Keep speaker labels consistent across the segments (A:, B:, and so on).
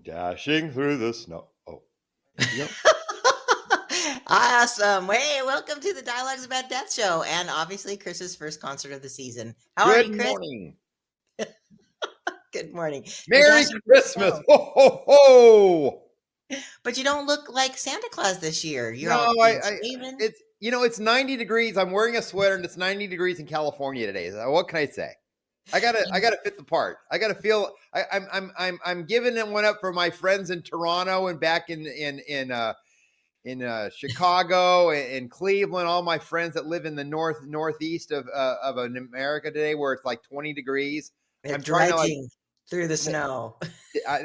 A: Dashing through the snow. Oh, yep.
B: Awesome. Hey, welcome to the Dialogues About Death show, and obviously Chris's first concert of the season. How are
A: Good
B: you, Chris?
A: morning.
B: Good morning. You're
A: Merry
B: dashing through the
A: Christmas.
B: snow,
A: Ho, ho, ho.
B: but you don't look like Santa Claus this year. You're
A: No,
B: all clean shaven.
A: it's 90 degrees. I'm wearing a sweater and it's 90 degrees in California today. So what can I say? I
B: You,
A: gotta fit the part. I gotta feel. I'm giving them one up for my friends in Toronto and back in Chicago and Cleveland. All my friends that live in the northeast of America today, where it's like 20 degrees.
B: they're
A: I'm trying to like.
B: dredging through the snow,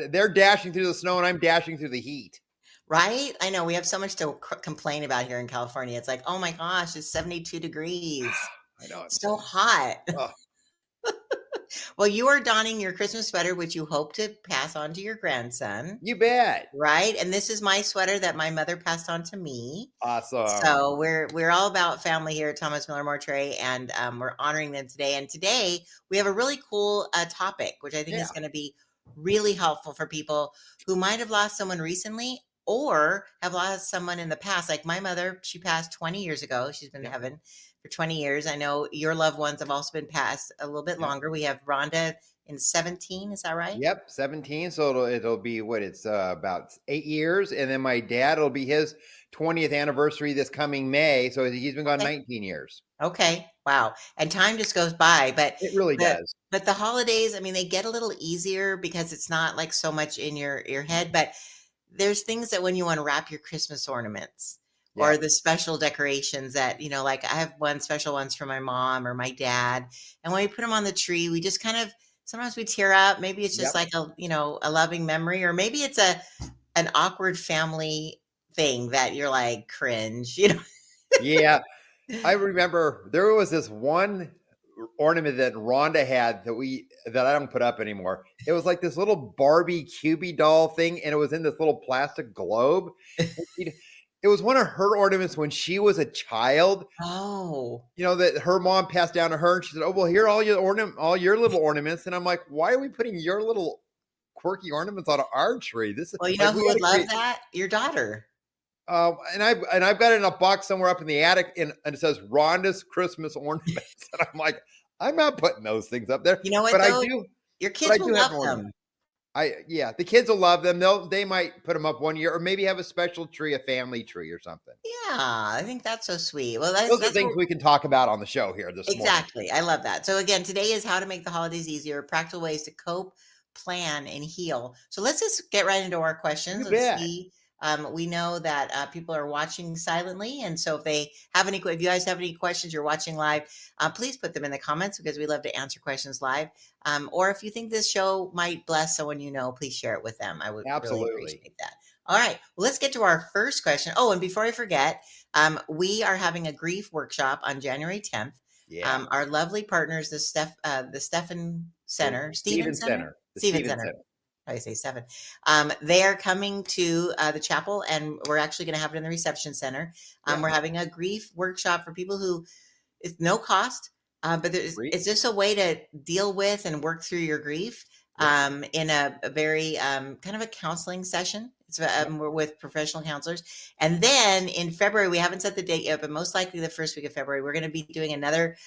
A: They're dashing through the snow and I'm dashing through the heat.
B: right? I know we have so much to complain about here in California. It's like, oh my gosh, it's 72 degrees.
A: I know.
B: So hot.
A: Oh,
B: Well, you are donning your Christmas sweater, which you hope to pass on to your grandson.
A: you bet.
B: Right, and this is my sweater that my mother passed on to me.
A: Awesome.
B: So we're all about family here at Thomas Miller Mortuary, and we're honoring them today. And today we have a really cool topic, which I think
A: Yeah.
B: is going to be really helpful for people who might have lost someone recently or have lost someone in the past. Like my mother, she passed 20 years ago. She's been in
A: Yeah.
B: heaven for 20 years. I know your loved ones have also been passed a little bit
A: Yeah.
B: longer. We have Rhonda in 17. Is that right?
A: Yep. 17. So it'll be what it's about 8 years. And then my dad, it'll be his 20th anniversary this coming May. So he's been gone
B: Okay.
A: 19 years.
B: Okay. Wow. And time just goes by, but
A: It really
B: the
A: does.
B: but the holidays, I mean, they get a little easier because it's not like so much in your head, but there's things that when you unwrap your Christmas ornaments or
A: Yeah.
B: the special decorations that, like I have one special ones for my mom or my dad, and when we put them on the tree, we just kind of sometimes we tear up. Maybe it's just
A: Yep.
B: like a loving memory, or maybe it's an awkward family thing that you're like cringe.
A: Yeah. I remember there was this one ornament that Rhonda had that I don't put up anymore. It was like this little Barbie Cubie doll thing, and it was in this little plastic globe. It was one of her ornaments when she was a child.
B: Oh.
A: That her mom passed down to her, and she said, "Oh well, here are all your little ornaments." And I'm like, "Why are we putting your little quirky ornaments on our tree? This is
B: Well, you
A: like
B: know
A: we
B: who
A: got
B: would
A: to
B: love
A: create."
B: that? Your daughter.
A: And I've got it in a box somewhere up in the attic, and it says Rhonda's Christmas ornaments, and I'm like, I'm not putting those things up there,
B: You know what
A: but I
B: though?
A: do,
B: Your
A: but I
B: kids will
A: do have
B: love
A: an ornament.
B: them.
A: Yeah, the kids will love them. They might put them up one year, or maybe have a special tree, a family tree, or something.
B: Yeah, I think that's so sweet. Well, that's
A: Those are
B: that's
A: things
B: what
A: we can talk about on the show here this morning.
B: exactly. I love that. So again, today is how to make the holidays easier, practical ways to cope, plan, and heal. So let's just get right into our questions.
A: You
B: Let's
A: bet.
B: see. We know that people are watching silently, and so if you guys have any questions, you're watching live, please put them in the comments because we love to answer questions live. Or if you think this show might bless someone please share it with them. I would really
A: Absolutely.
B: appreciate that. All right, well, let's get to our first question. Oh, and before I forget, we are having a grief workshop on January 10th.
A: Yeah.
B: Our lovely partners, the Stephen Center,
A: Steven Center. The
B: Stephen
A: Steven
B: Center.
A: Center.
B: I say seven. They are coming to the chapel, and we're actually going to have it in the reception center.
A: Yeah.
B: We're having a grief workshop for people who it's no cost, but it's just a way to deal with and work through your grief in a very kind of a counseling session. It's we're with professional counselors. And then in February, we haven't set the date yet, but most likely the first week of February, we're going to be doing another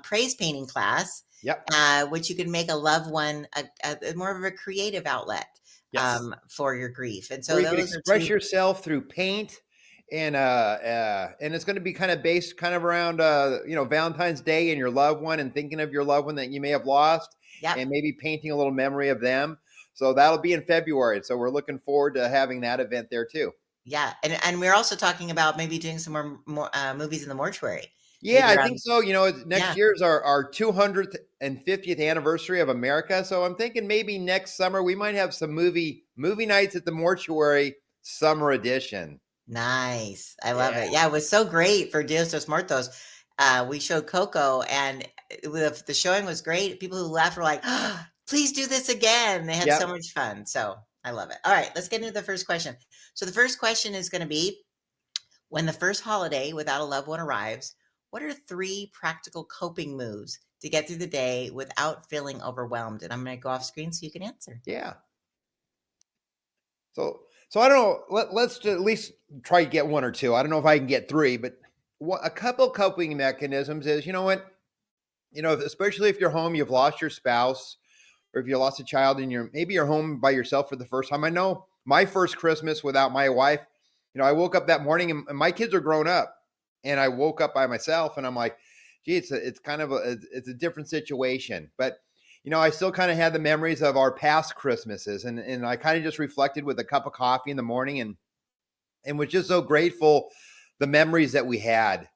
B: praise painting class.
A: Yep.
B: Which you can make a loved one more of a creative outlet
A: Yes.
B: for your grief. And so
A: Where you can
B: those are
A: express
B: two.
A: yourself through paint, and it's going to be kind of based kind of around Valentine's Day and your loved one, and thinking of your loved one that you may have lost,
B: Yep.
A: and maybe painting a little memory of them. So that'll be in February. So we're looking forward to having that event there too.
B: Yeah. And we're also talking about maybe doing some more movies in the mortuary.
A: Yeah,
B: Maybe
A: I think
B: around,
A: so. Next
B: yeah.
A: year is our 200th and 50th anniversary of America. So I'm thinking maybe next summer we might have some movie nights at the mortuary summer edition.
B: Nice. I love
A: Yeah.
B: it. Yeah, it was so great for Dios dos Muertos. We showed Coco, and the showing was great. People who left were like, "Oh, please do this again." They had so
A: Yep.
B: much fun. So I love it. All right, let's get into the first question. So the first question is going to be, when the first holiday without a loved one arrives, what are 3 practical coping moves to get through the day without feeling overwhelmed? And I'm going to go off screen so you can answer.
A: Yeah. So I don't know. Let's at least try to get one or two. I don't know if I can get three, but a couple coping mechanisms is, you know what, especially if you're home, you've lost your spouse, or if you lost a child and you're home by yourself for the first time. I know my first Christmas without my wife, I woke up that morning and my kids are grown up, and I woke up by myself, and I'm like, gee, it's kind of it's a different situation. But I still kind of had the memories of our past Christmases, and I kind of just reflected with a cup of coffee in the morning, and was just so grateful the memories that we had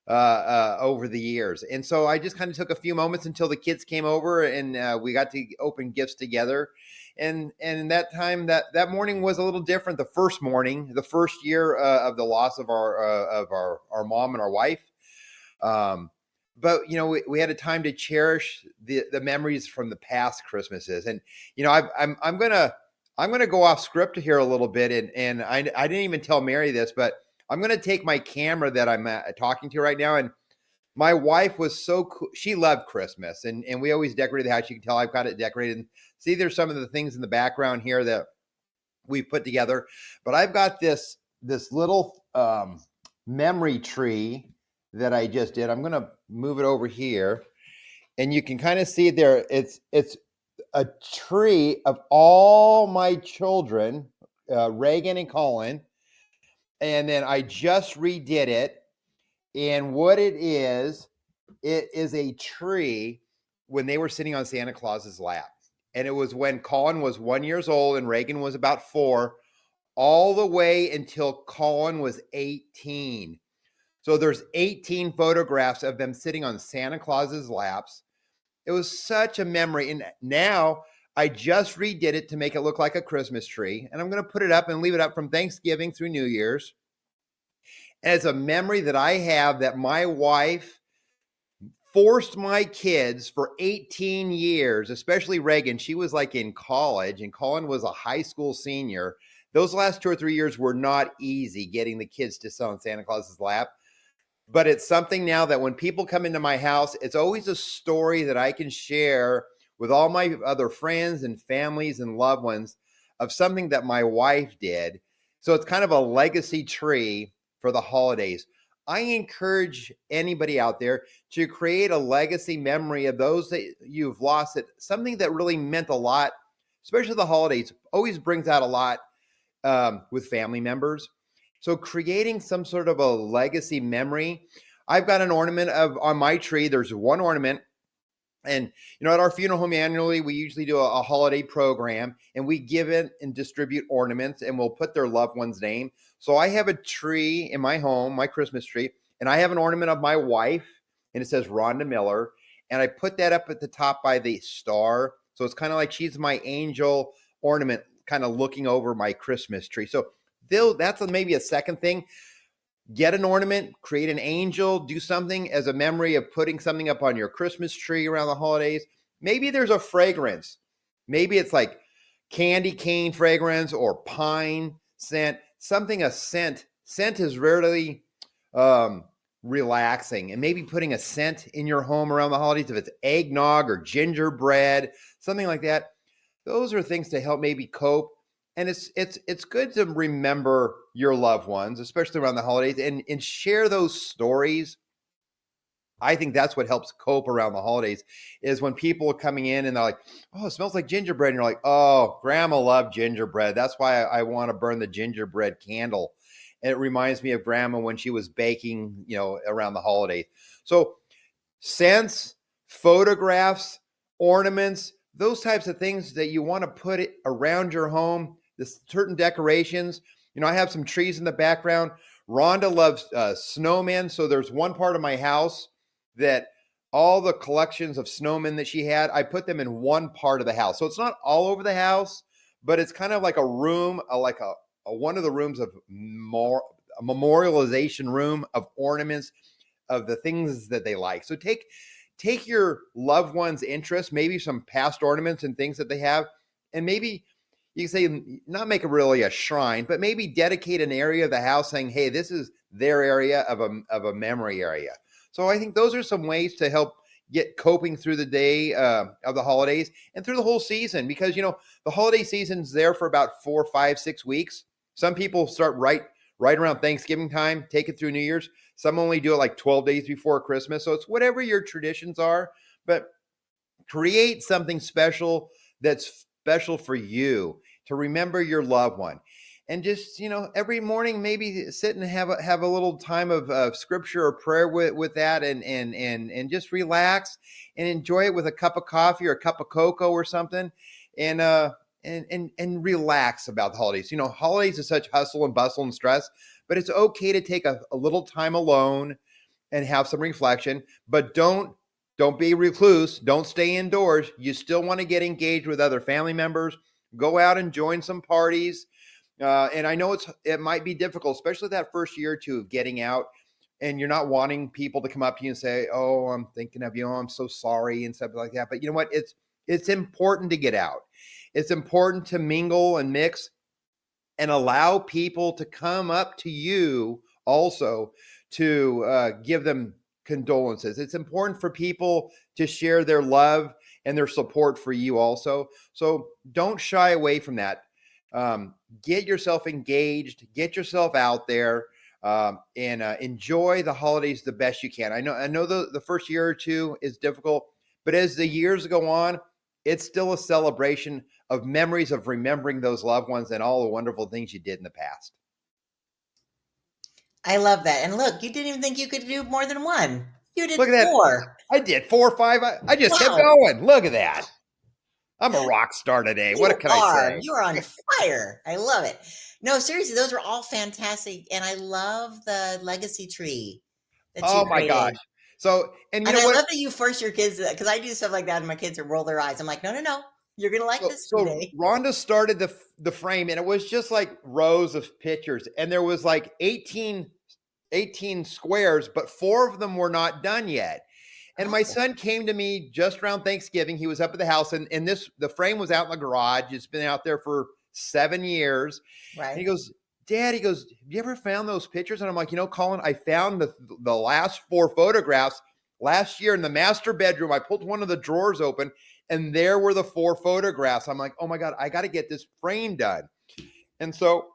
A: over the years. And so I just kind of took a few moments until the kids came over, and we got to open gifts together. And that time, that morning was a little different. The first morning, the first year of the loss of our mom and our wife. But we had a time to cherish the memories from the past Christmases. And I'm gonna go off script here a little bit, and I didn't even tell Mary this, but I'm going to take my camera that I'm talking to right now. And my wife was so cool. She loved Christmas, and we always decorated the house. You can tell I've got it decorated. See, there's some of the things in the background here that we put together. But I've got this little memory tree that I just did. I'm going to move it over here, and you can kind of see there. It's a tree of all my children, Reagan and Colin. And then I just redid it. And what it is a tree when they were sitting on Santa Claus's lap. And it was when Colin was 1 year old and Reagan was about 4, all the way until Colin was 18. So there's 18 photographs of them sitting on Santa Claus's laps. It was such a memory. And now I just redid it to make it look like a Christmas tree. And I'm going to put it up and leave it up from Thanksgiving through New Year's as a memory that I have, that my wife forced my kids for 18 years, especially Reagan. She was like in college, and Colin was a high school senior. Those last 2 or 3 years were not easy getting the kids to sit on Santa Claus's lap. But it's something now that when people come into my house, it's always a story that I can share with all my other friends and families and loved ones of something that my wife did. So it's kind of a legacy tree for the holidays. I encourage anybody out there to create a legacy memory of those that you've lost. It something that really meant a lot, especially the holidays, always brings out a lot with family members. So creating some sort of a legacy memory. I've got an ornament on my tree. There's one ornament. And, at our funeral home annually, we usually do a holiday program, and we give it and distribute ornaments, and we'll put their loved one's name. So I have a tree in my home, my Christmas tree, and I have an ornament of my wife, and it says Rhonda Miller. And I put that up at the top by the star. So it's kind of like she's my angel ornament, kind of looking over my Christmas tree. So that's maybe a second thing. Get an ornament, create an angel, do something as a memory of putting something up on your Christmas tree around the holidays. Maybe there's a fragrance. Maybe it's like candy cane fragrance or pine scent, a scent. Scent is rarely relaxing. And maybe putting a scent in your home around the holidays, if it's eggnog or gingerbread, something like that. Those are things to help maybe cope. And it's good to remember your loved ones, especially around the holidays, and share those stories. I think that's what helps cope around the holidays, is when people are coming in and they're like, oh, it smells like gingerbread. And you're like, oh, Grandma loved gingerbread. That's why I want to burn the gingerbread candle. And it reminds me of Grandma when she was baking, around the holidays. So scents, photographs, ornaments, those types of things that you want to put it around your home. This certain decorations. I have some trees in the background. Rhonda loves snowmen. So there's one part of my house that all the collections of snowmen that she had, I put them in one part of the house. So it's not all over the house, but it's kind of like a room, like a one of the rooms of a memorialization room of ornaments of the things that they like. So take your loved one's interest, maybe some past ornaments and things that they have, and maybe you can say, not make it really a shrine, but maybe dedicate an area of the house saying, hey, this is their area of a memory area. So I think those are some ways to help get coping through the day of the holidays and through the whole season, because the holiday season's there for about 4, 5, 6 weeks. Some people start right around Thanksgiving time, take it through New Year's. Some only do it like 12 days before Christmas. So it's whatever your traditions are, but create something special that's special for you to remember your loved one. And just, every morning, maybe sit and have a little time of scripture or prayer with that, and just relax and enjoy it with a cup of coffee or a cup of cocoa or something. And relax about the holidays. Holidays is such hustle and bustle and stress, but it's okay to take a little time alone and have some reflection. But don't be recluse. Don't stay indoors. You still want to get engaged with other family members. Go out and join some parties. And I know it might be difficult, especially that first year or two of getting out, and you're not wanting people to come up to you and say, "Oh, I'm thinking of you. Oh, I'm so sorry," and stuff like that. But you know what? It's important to get out. It's important to mingle and mix and allow people to come up to you also to give them condolences. It's important for people to share their love and their support for you also. So don't shy away from that. Get yourself engaged, get yourself out there, and enjoy the holidays the best you can. I know the first year or two is difficult, but as the years go on, it's still a celebration of memories of remembering those loved ones and all the wonderful things you did in the past.
B: I love that. And look, you didn't even think you could do more than one. You did
A: Look at that.
B: 4.
A: I did 4 or 5. I just kept
B: Wow.
A: going. Look at that. I'm a rock star today. What can I say?
B: You are on fire. I love it. No, seriously, those are all fantastic. And I love the legacy tree that you
A: Oh my gosh.
B: created.
A: So, and you
B: And
A: know
B: I
A: what?
B: love that you force your kids to that, because I do stuff like that and my kids roll their eyes. I'm like, no, no, no. You're gonna like this
A: So
B: someday.
A: Rhonda started the frame, and it was just like rows of pictures, and there was like 18 squares, but 4 of them were not done yet. And my
B: Oh,
A: son came to me just around Thanksgiving. He was up at the house, and the frame was out in the garage. It's been out there for 7 years. And he
B: right.
A: goes, "Dad," he goes, "have you ever found those pictures?" And I'm like, Colin, I found the last 4 photographs last year in the master bedroom. I pulled one of the drawers open, and there were the 4 photographs. I'm like, oh my God, I got to get this frame done. And so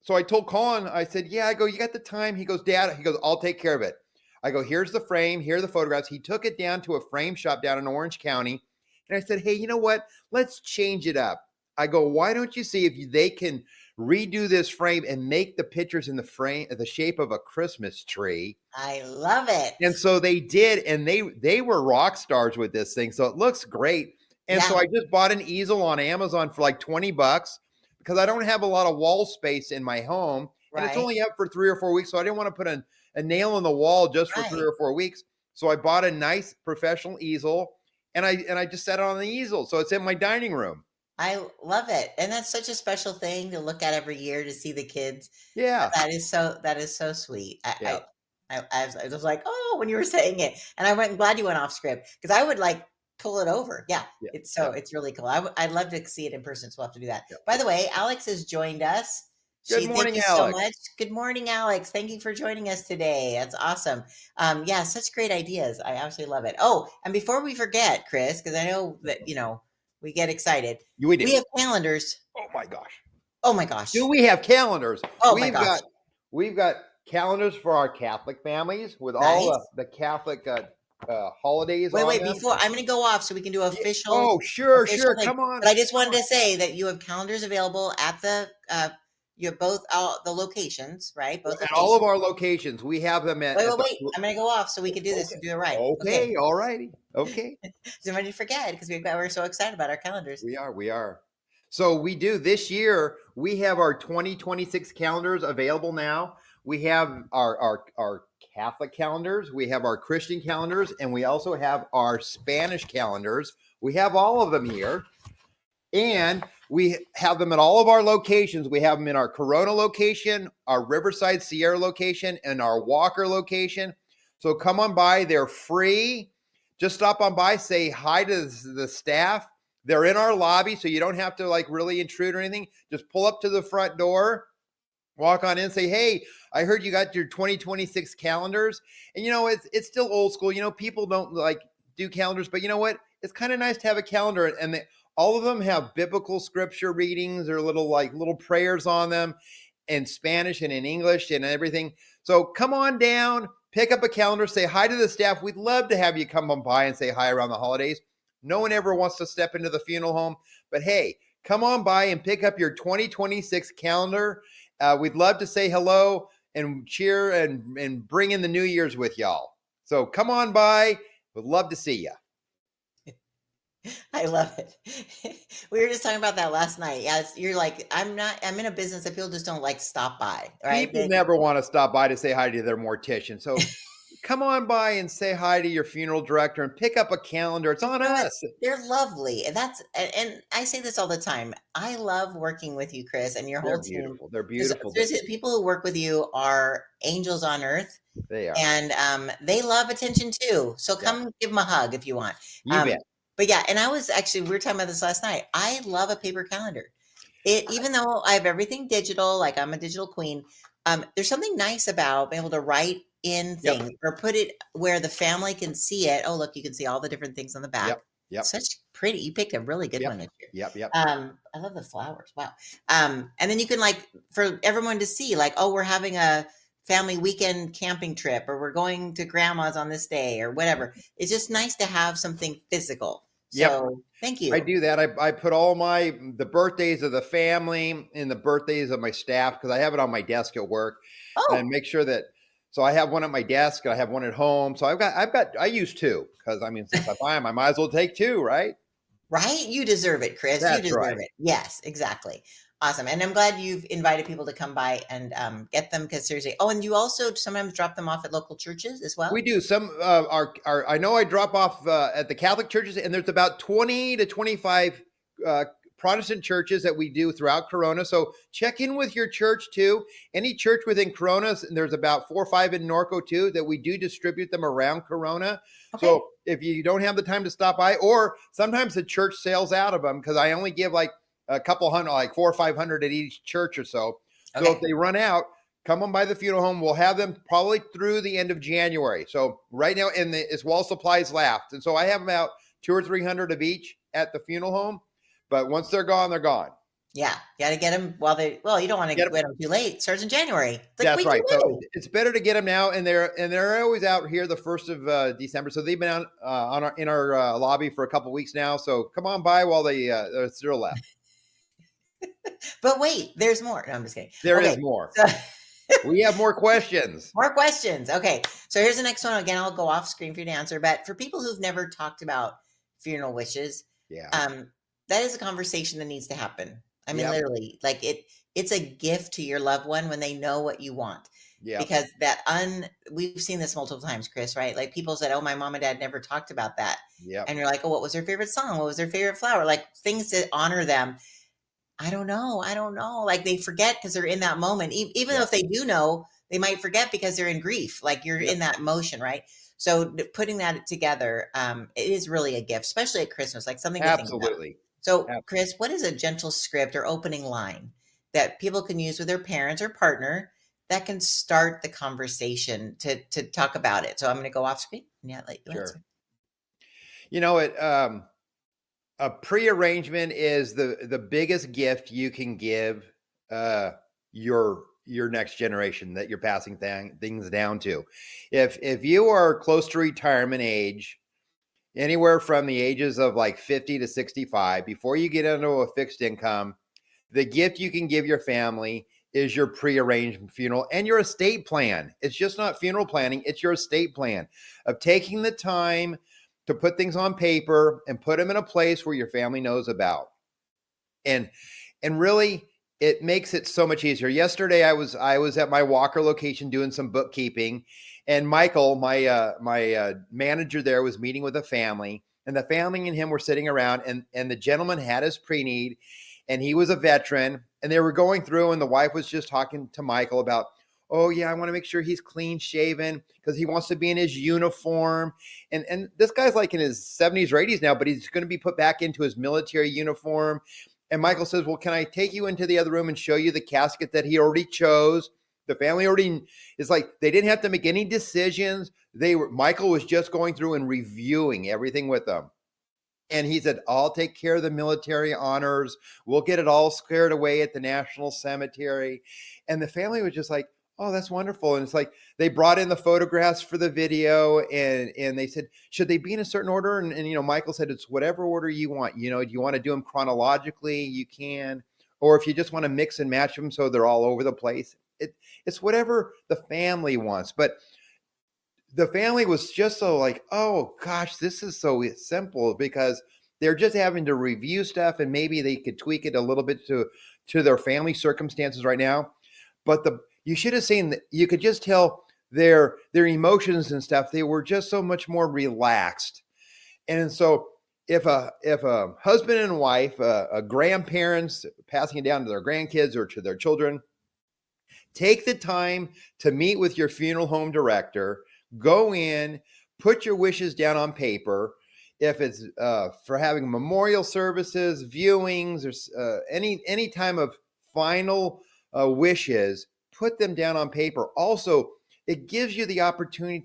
A: I told Colin, I said, "Yeah," I go, "you got the time?" He goes, "Dad," he goes, "I'll take care of it." I go, "Here's the frame, here are the photographs." He took it down to a frame shop down in Orange County. And I said, "Hey, you know what? Let's change it up." I go, "Why don't you see if they can redo this frame and make the pictures in the frame the shape of a Christmas tree?"
B: I love it.
A: And so they did, and they were rock stars with this thing. So it looks great. And so
B: Yeah,
A: I just bought an easel on Amazon for like $20 because I don't have a lot of wall space in my home, and it's
B: right,
A: only up for 3 or 4 weeks. So I didn't want to put a nail in the wall just for three
B: right.
A: or four weeks. So I bought a nice professional easel, and I just set it on the easel. So it's in my dining room.
B: I love it. And that's such a special thing to look at every year to see the kids.
A: Yeah.
B: That is so sweet.
A: Yeah.
B: I was like, oh, when you were saying it, and I went glad you went off script because I would like pull it over. Yeah,
A: Yeah.
B: it's really cool. I'd love to see it in person, so we'll have to do that.
A: Yeah.
B: By the way, Alex has joined us.
A: Good
B: Thank
A: morning,
B: you so
A: Alex.
B: much. Good morning, Alex. Thank you for joining us today. That's awesome. Yeah, such great ideas. I absolutely love it. Oh, and before we forget, Chris, because I know that we get excited.
A: We do.
B: We have calendars.
A: Oh my gosh.
B: Oh my gosh.
A: Do we have calendars?
B: Oh my
A: We've
B: gosh.
A: got calendars for our Catholic families with all
B: Nice.
A: the Catholic holidays
B: Wait,
A: on
B: wait,
A: them.
B: before I'm gonna go off so we can do
A: Oh, sure,
B: official
A: sure.
B: thing.
A: Come on,
B: But I just
A: come
B: wanted
A: on.
B: to say that you have calendars available at you have both the locations, right? Both
A: At all of
B: locations.
A: our locations, we have them
B: Wait,
A: at
B: wait,
A: the.
B: wait. I'm gonna go off so we can do this
A: Okay,
B: and do it right. Okay.
A: okay, all righty, okay.
B: So I'm ready to forget because we're so excited about our calendars.
A: We are. So we do this year. We have our 2026 calendars available now. We have our Catholic calendars. We have our Christian calendars, and we also have our Spanish calendars. We have all of them here. And we have them at all of our locations. We have them in our Corona location, our Riverside Sierra location, and our Walker location. So come on by. They're free. Just stop on by, say hi to the staff. They're in our lobby, so you don't have to like really intrude or anything. Just pull up to the front door, walk on in, say, "Hey, I heard you got your 2026 calendars." And it's still old school. People don't like do calendars, but you know what? It's kind of nice to have a calendar, and all of them have biblical scripture readings or little prayers on them in Spanish and in English and everything. So come on down, pick up a calendar, say hi to the staff. We'd love to have you come on by and say hi around the holidays. No one ever wants to step into the funeral home, but hey, come on by and pick up your 2026 calendar. We'd love to say hello and cheer and bring in the New Year's with y'all. So come on by. Would love to see you.
B: I love it. We were just talking about that last night. Yes, you're like, I'm in a business that people just don't like stop by, right?
A: People never want to stop by to say hi to their mortician. So come on by and say hi to your funeral director and pick up a calendar. It's on
B: You know what?
A: us.
B: They're lovely. And I say this all the time. I love working with you, Chris, and your whole
A: They're
B: team.
A: beautiful. They're beautiful.
B: People who work with you are angels on earth.
A: They are.
B: And they love attention too. So come give them a hug if you want.
A: You bet.
B: But yeah, and we were talking about this last night. I love a paper calendar. Even though I have everything digital, like I'm a digital queen, there's something nice about being able to write in things or put it where the family can see it. Oh, look, you can see all the different things on the back.
A: Yep.
B: Such pretty. You picked a really good one this year.
A: Yep.
B: I love the flowers. Wow. And then you can for everyone to see, oh, we're having a family weekend camping trip, or we're going to grandma's on this day, or whatever. It's just nice to have something physical. So thank you.
A: I do that. I put all the birthdays of the family and the birthdays of my staff, because I have it on my desk at work, and make sure that. So I have one at my desk, and I have one at home. So I use two, because since I buy them, I might as well take two, right?
B: Right? You deserve it, Chris.
A: That's
B: you deserve
A: right.
B: it. Yes, exactly. Awesome. And I'm glad you've invited people to come by and get them, because seriously. Oh, and you also sometimes drop them off at local churches as well?
A: We do. Some I know I drop off at the Catholic churches, and there's about 20 to 25 Protestant churches that we do throughout Corona. So check in with your church too. Any church within Corona, and there's about 4 or 5 in Norco too, that we do distribute them around Corona. Okay. So if you don't have the time to stop by, or sometimes the church sales out of them, because I only give a couple hundred, 400 or 500 at each church or so. So if they run out, come on by the funeral home. We'll have them probably through the end of January. So right now, it's while supplies last. And so I have about 200 or 300 of each at the funeral home. But once they're gone, they're gone.
B: Yeah. You got to get them you don't want to get them too late. It starts in January.
A: That's right. So it's better to get them now. And they're always out here the 1st of December. So they've been out in our lobby for a couple of weeks now. So come on by while they're still left.
B: But wait, there's more. No, I'm just kidding.
A: There is more. So we have more questions.
B: More questions. Okay. So here's the next one. Again, I'll go off screen for you to answer. But for people who've never talked about funeral wishes, that is a conversation that needs to happen. Literally, it's a gift to your loved one when they know what you want. Yeah. Because we've seen this multiple times, Chris, right? Like people said, oh, my mom and dad never talked about that. Yeah. And you're like, oh, what was their favorite song? What was their favorite flower? Like things to honor them. I don't know. Like they forget because they're in that moment. Even though if they do know, they might forget because they're in grief. Like you're in that emotion, right? So putting that together, it is really a gift, especially at Christmas, like something to think about. So Chris, what is a gentle script or opening line that people can use with their parents or partner that can start the conversation to talk about it? So I'm going to go off screen. Let you answer.
A: A prearrangement is the biggest gift you can give your next generation that you're passing things down to. If you are close to retirement age, anywhere from the ages of 50 to 65, before you get into a fixed income, the gift you can give your family is your prearranged funeral and your estate plan. It's just not funeral planning, it's your estate plan of taking the time to put things on paper and put them in a place where your family knows about. And really, it makes it so much easier. Yesterday, I was at my Walker location doing some bookkeeping, and Michael, my manager there, was meeting with a family, and the family and him were sitting around, and the gentleman had his pre-need, and he was a veteran, and they were going through, and the wife was just talking to Michael about, oh yeah, I want to make sure he's clean shaven because he wants to be in his uniform. And this guy's in his 70s or 80s now, but he's going to be put back into his military uniform. And Michael says, well, can I take you into the other room and show you the casket that he already chose? The family already is like they didn't have to make any decisions. Michael was just going through and reviewing everything with them. And he said, I'll take care of the military honors. We'll get it all squared away at the National Cemetery. And the family was just like, oh, that's wonderful. And it's like they brought in the photographs for the video, and they said, should they be in a certain order? And Michael said, it's whatever order you want. Do you want to do them chronologically? You can. Or if you just want to mix and match them so they're all over the place, it's whatever the family wants. But the family was just so like, oh gosh, this is so simple, because they're just having to review stuff, and maybe they could tweak it a little bit to their family circumstances right now. But you should have seen that. You could just tell their emotions and stuff. They were just so much more relaxed. And so if a husband and wife, a grandparents passing it down to their grandkids or to their children, take the time to meet with your funeral home director. Go in, put your wishes down on paper. If it's for having memorial services, viewings, or any time of final wishes, put them down on paper. Also, it gives you the opportunity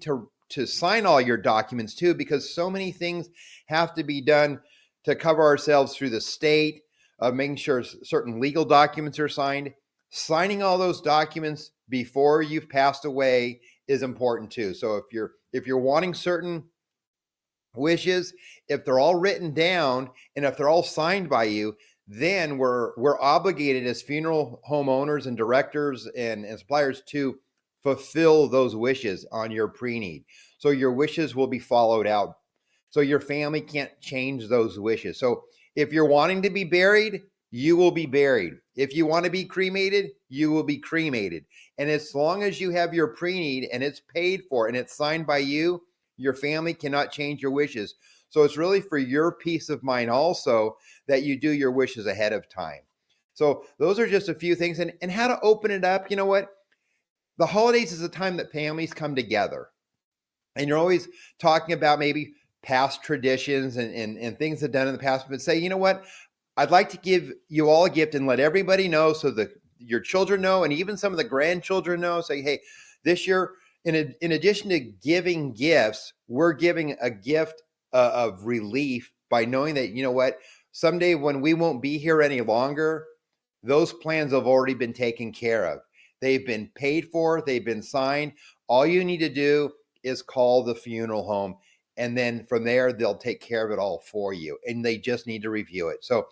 A: to sign all your documents too, because so many things have to be done to cover ourselves through the state, making sure certain legal documents are signed. Signing all those documents before you've passed away is important too. So if you're wanting certain wishes, if they're all written down and if they're all signed by you, then we're obligated as funeral home owners and directors and suppliers to fulfill those wishes on your pre-need. So your wishes will be followed out. So your family can't change those wishes. So if you're wanting to be buried, you will be buried. If you want to be cremated, you will be cremated. And as long as you have your pre-need and it's paid for and it's signed by you, your family cannot change your wishes. So it's really for your peace of mind also that you do your wishes ahead of time. So those are just a few things. And how to open it up. You know what? The holidays is a time that families come together. And you're always talking about maybe past traditions and things that done in the past, but say, you know what? I'd like to give you all a gift and let everybody know, so that your children know, and even some of the grandchildren know. Say, hey, this year, in addition to giving gifts, we're giving a gift of relief by knowing that, you know what, someday when we won't be here any longer, those plans have already been taken care of. They've been paid for. They've been signed. All you need to do is call the funeral home. And then from there, they'll take care of it all for you. And they just need to review it. So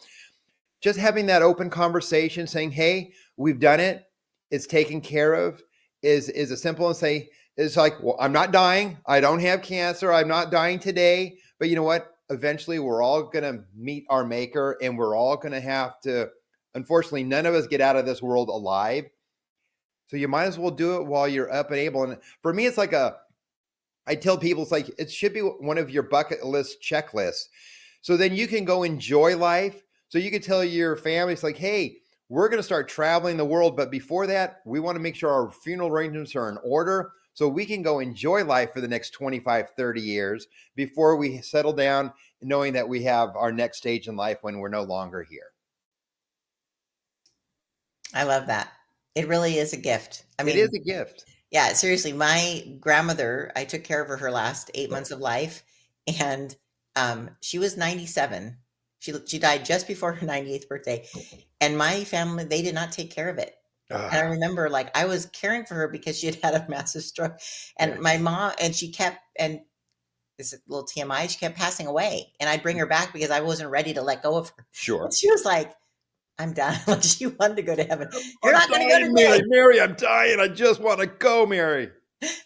A: just having that open conversation, saying, hey, we've done it. It's taken care of, is as simple as say, it's like, well, I'm not dying. I don't have cancer. I'm not dying today. But you know what? Eventually, we're all going to meet our maker, and we're all going to have to, unfortunately, none of us get out of this world alive. So you might as well do it while you're up and able. And for me, it's like I tell people, it's like, it should be one of your bucket list checklists. So then you can go enjoy life. So you can tell your family, it's like, hey, we're going to start traveling the world. But before that, we want to make sure our funeral arrangements are in order so we can go enjoy life for the next 25, 30 years before we settle down, knowing that we have our next stage in life when we're no longer here.
B: I love that. It really is a gift. I mean,
A: it is a gift.
B: Yeah, seriously, my grandmother, I took care of her last 8 months of life, and she was 97. She died just before her 98th birthday, and my family, they did not take care of it. And I remember, like, I was caring for her because she had had a massive stroke, and my mom, and she kept, and this is a little TMI, she kept passing away, and I'd bring her back because I wasn't ready to let go of her.
A: Sure.
B: And she was like, I'm dying. Like, she wanted to go to heaven. You're not going to go to
A: Mary. Mary, I'm dying. I just want to go, Mary.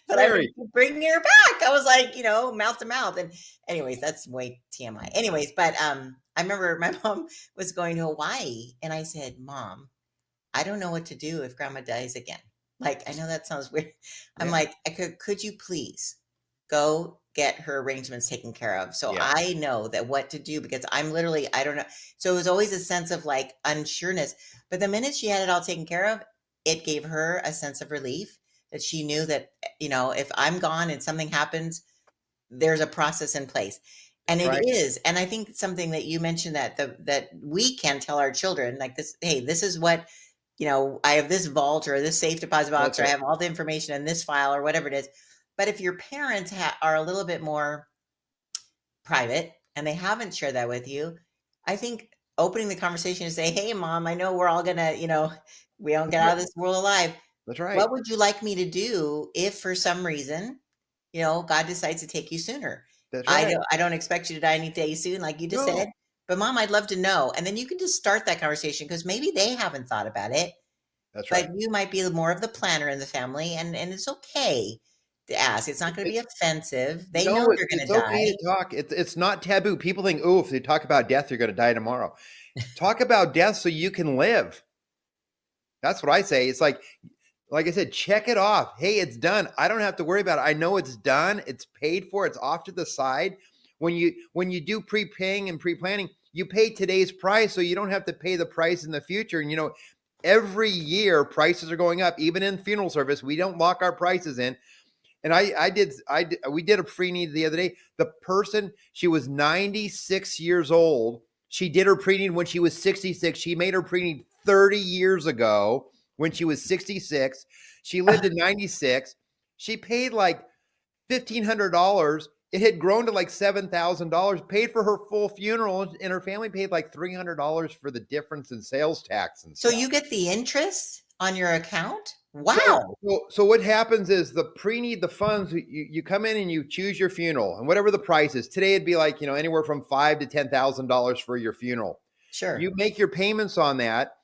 B: But Mary. I was bringing her back. I was like, mouth to mouth. And anyways, that's way TMI. Anyways, but I remember my mom was going to Hawaii, and I said, Mom, I don't know what to do if Grandma dies again. Like, I know that sounds weird. I'm like, could you please go get her arrangements taken care of? So I know that what to do, because I'm literally, I don't know. So it was always a sense of like unsureness. But the minute she had it all taken care of, it gave her a sense of relief that she knew that, if I'm gone and something happens, there's a process in place. And it is. And I think something that you mentioned that we can tell our children like this, hey, this is what I have this vault or this safe deposit box,
A: That's
B: or I
A: right.
B: have all the information in this file or whatever it is. But if your parents are a little bit more private and they haven't shared that with you, I think opening the conversation to say, "Hey, mom, I know we're all gonna, we don't
A: That's
B: get out
A: right.
B: of this world alive.
A: That's right.
B: What would you like me to do if for some reason, God decides to take you sooner?
A: That's
B: I
A: right.
B: don't I don't expect you to die any day soon, like you just said,
A: No,
B: but mom, I'd love to know." And then you can just start that conversation because maybe they haven't thought about it,
A: that's
B: but
A: right.
B: you might be more of the planner in the family, and it's okay to ask. It's not going to be offensive. They know
A: No,
B: you're going
A: it's
B: to
A: okay
B: die.
A: to talk. It's not taboo. People think, oh, if they talk about death, you're going to die tomorrow. Talk about death so you can live. That's what I say. It's like I said, check it off. Hey, it's done. I don't have to worry about it. I know it's done. It's paid for. It's off to the side. When you do prepaying and pre-planning, you pay today's price, so you don't have to pay the price in the future. And every year prices are going up. Even in funeral service, we don't lock our prices in. And we did a pre-need the other day. The person, she was 96 years old. She did her pre-need when she was 66. She made her pre-need 30 years ago when she was 66. She lived to 96. She paid like $1,500. It had grown to like $7,000, paid for her full funeral, and her family paid like $300 for the difference in sales tax and
B: So
A: stuff.
B: you get the interest on your account?
A: So,
B: Wow.
A: so, so what happens is the pre-need the funds. You come in and you choose your funeral, and whatever the price is. Today it'd be like anywhere from $5,000 to $10,000 for your funeral. You
B: Sure.
A: make your payments on that,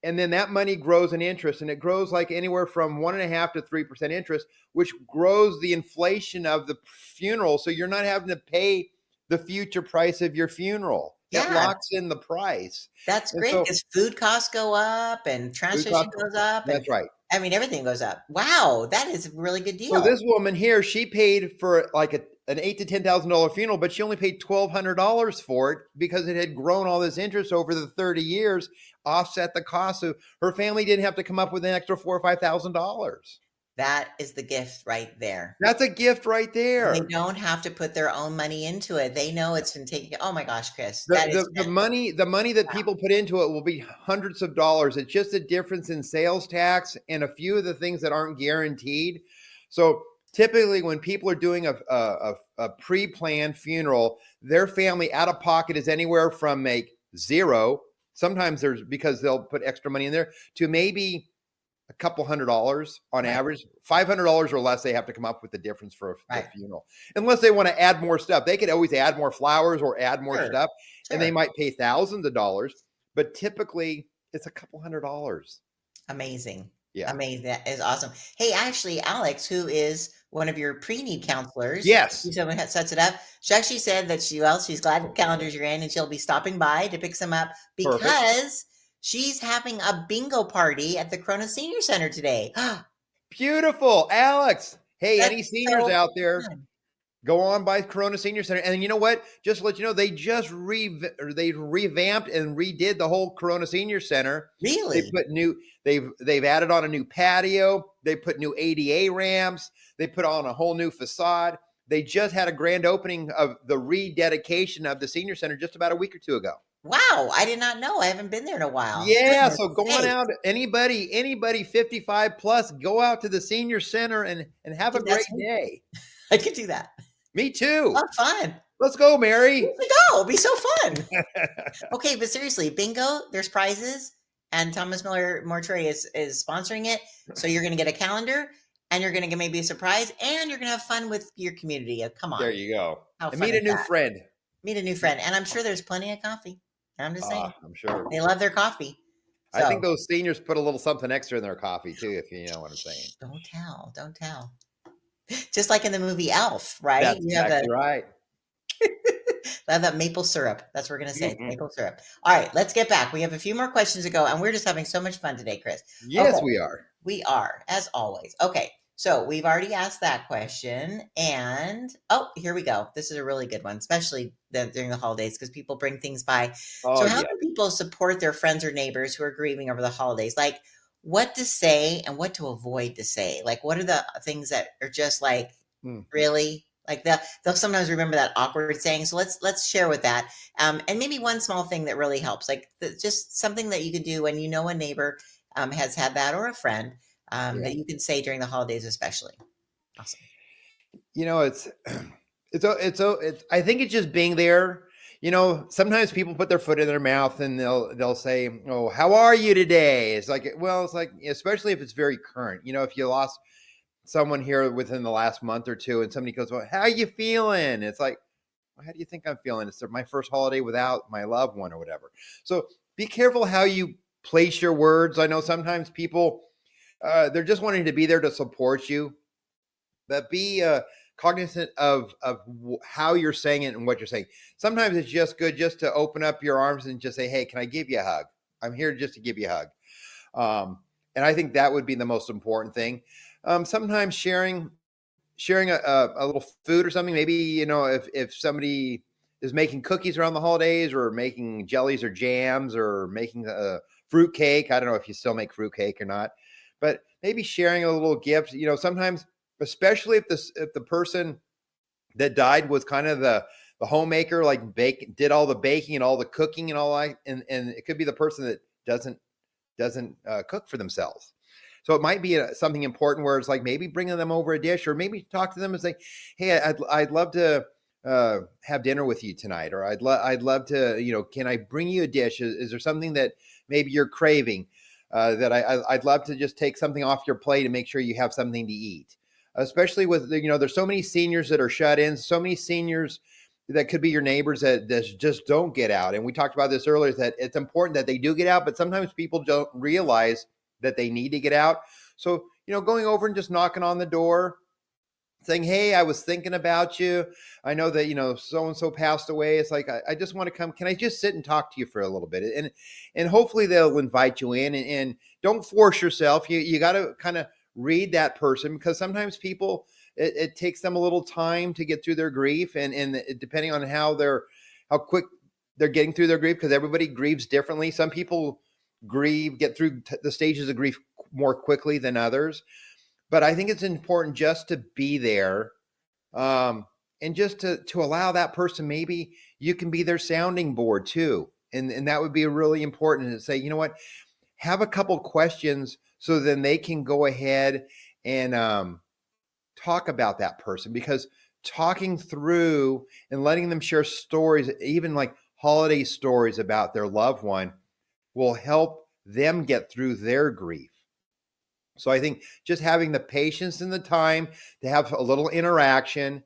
A: and then that money grows in interest, and it grows like anywhere from 1.5% to 3% interest, which grows the inflation of the funeral. So you're not having to pay the future price of your funeral. That
B: Yeah,
A: locks in the price,
B: that's
A: and
B: great
A: so
B: because food costs go up and
A: food
B: transportation
A: costs.
B: goes up, and
A: That's right.
B: I mean, everything goes up. Wow, that is a really good
A: So
B: deal.
A: this woman here, she paid for like an $8,000 to $10,000 funeral, but she only paid $1,200 for it because it had grown all this interest over the 30 years, offset the cost. So her family didn't have to come up with an extra $4,000 or $5,000.
B: That is the gift right there.
A: That's a gift right
B: And they
A: there.
B: don't have to put their own money into it. They know it's been taken. Oh my gosh, Chris,
A: The,
B: that is
A: the, the money the money that
B: wow.
A: people put into it will be hundreds of dollars. It's just a difference in sales tax and a few of the things that aren't guaranteed. So typically, when people are doing a pre-planned funeral, their family out of pocket is anywhere from like zero. Sometimes there's because they'll put extra money in there to maybe a couple $100 on
B: Right,
A: average. $500 or less, they have to come up with the difference for the
B: right.
A: funeral. Unless they want to add more stuff, they could always add more flowers or add more
B: Sure,
A: stuff, and they
B: sure.
A: might pay thousands of dollars. But typically, it's a couple $100.
B: Amazing.
A: Yeah.
B: Amazing. That is awesome. Hey, actually, Alex, who is one of your pre-need counselors,
A: Yes.
B: who's someone that sets it up, she actually said that she's glad the calendars you're in and she'll be stopping by to pick some up
A: Perfect.
B: because she's having a bingo party at the Corona Senior Center today.
A: Beautiful, Alex. Hey,
B: That's
A: any seniors
B: so
A: out there?
B: fun.
A: Go on by Corona Senior Center, and you know what? Just to let you know, they just they revamped and redid the whole Corona Senior Center. They
B: Really?
A: put new they've added on a new patio. They put new ADA ramps. They put on a whole new facade. They just had a grand opening of the rededication of the senior center just about a week or two ago.
B: Wow, I did not know. I haven't been there in a while.
A: Yeah,
B: Goodness
A: so go on
B: sakes.
A: out. Anybody 55 plus, go out to the senior center and have a
B: Dude,
A: great
B: that's me.
A: day.
B: I could do that.
A: Me too.
B: Oh, fun.
A: Let's go,
B: We
A: Mary.
B: should go. It'd be so fun. Okay, but seriously, bingo, there's prizes, and Thomas Miller Mortuary is sponsoring it. So you're gonna get a calendar and you're gonna get maybe a surprise and you're gonna have fun with your community. Come
A: There
B: on.
A: you go.
B: How
A: And
B: fun
A: meet a
B: is
A: new
B: that?
A: friend.
B: Meet a new friend. And I'm sure there's plenty of coffee. I'm just saying.
A: I'm sure.
B: They love their coffee.
A: I think
B: So
A: those seniors put a little something extra in their coffee too, if you know what I'm saying.
B: shh, don't tell. Don't tell. Just like in the movie Elf, right?
A: That's
B: You have the
A: exactly right.
B: that maple syrup. That's what we're gonna say.
A: Mhm.
B: Maple syrup. All right, let's get back. We have a few more questions to go, and we're just having so much fun today, Chris.
A: Yes,
B: Okay.
A: we are.
B: We are, as always. Okay, so we've already asked that question, and oh, here we go. This is a really good one, especially during the holidays because people bring things by.
A: Oh
B: So, how
A: yeah.
B: can people support their friends or neighbors who are grieving over the holidays? Like, what to say and what to avoid to say? Like, what are the things that are just like
A: Hmm.
B: really? Like they'll sometimes remember that awkward saying. So let's share with that, and maybe one small thing that really helps, like just something that you could do when you know a neighbor has had that, or a friend
A: Yeah.
B: that you can say during the holidays, especially. Awesome.
A: It's it's I think it's just being there. Sometimes people put their foot in their mouth and they'll say, "Oh, how are you today?" It's like, especially if it's very current. If you lost someone here within the last month or two and somebody goes, "Well, how you feeling?" It's like, well, how do you think I'm feeling? It's my first holiday without my loved one or whatever. So be careful how you place your words. I know sometimes people, they're just wanting to be there to support you, but be cognizant of how you're saying it and what you're saying. Sometimes it's just good just to open up your arms and just say, "Hey, can I give you a hug? I'm here just to give you a hug." And I think that would be the most important thing. Sometimes sharing a little food or something. Maybe if somebody is making cookies around the holidays, or making jellies or jams, or making a fruit cake. I don't know if you still make fruit cake or not, but maybe sharing a little gift. Sometimes, especially if the person that died was kind of the homemaker, like did all the baking and all the cooking and all that, and it could be the person that doesn't cook for themselves. So it might be something important where it's like maybe bringing them over a dish, or maybe talk to them and say, "Hey, I'd love to have dinner with you tonight," or I'd love to, can I bring you a dish? Is there something that maybe you're craving, that I'd love to just take something off your plate and make sure you have something to eat. Especially with there's so many seniors that are shut in, so many seniors that could be your neighbors that just don't get out. And we talked about this earlier, that it's important that they do get out, but sometimes people don't realize that they need to get out. So, going over and just knocking on the door, saying, "Hey, I was thinking about you. I know that, so and so passed away. It's like, I just want to come. Can I just sit and talk to you for a little bit?" And hopefully they'll invite you in, and don't force yourself. You got to kind of read that person, because sometimes people, it takes them a little time to get through their grief, and depending on how quick they're getting through their grief, because everybody grieves differently. Some people get through the stages of grief more quickly than others. But I think it's important just to be there, and just to allow that person, maybe you can be their sounding board too. And that would be really important, to say, "You know what, have a couple questions," so then they can go ahead and talk about that person, because talking through and letting them share stories, even like holiday stories about their loved one, will help them get through their grief. So I think just having the patience and the time to have a little interaction.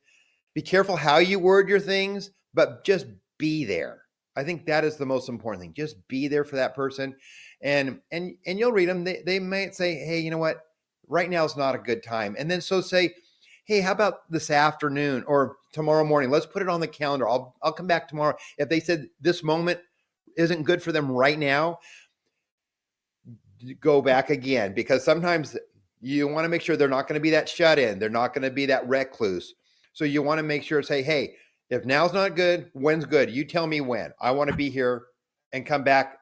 A: Be careful how you word your things, but just be there. I think that is the most important thing. Just be there for that person. And you'll read them. They might say, "Hey, you know what? Right now is not a good time." And then so say, "Hey, how about this afternoon or tomorrow morning? Let's put it on the calendar. I'll come back tomorrow." If they said this moment isn't good for them right now, go back again, because sometimes you want to make sure they're not going to be that shut in. They're not going to be that recluse. So you want to make sure, say, "Hey, if now's not good, when's good? You tell me when. I want to be here," and come back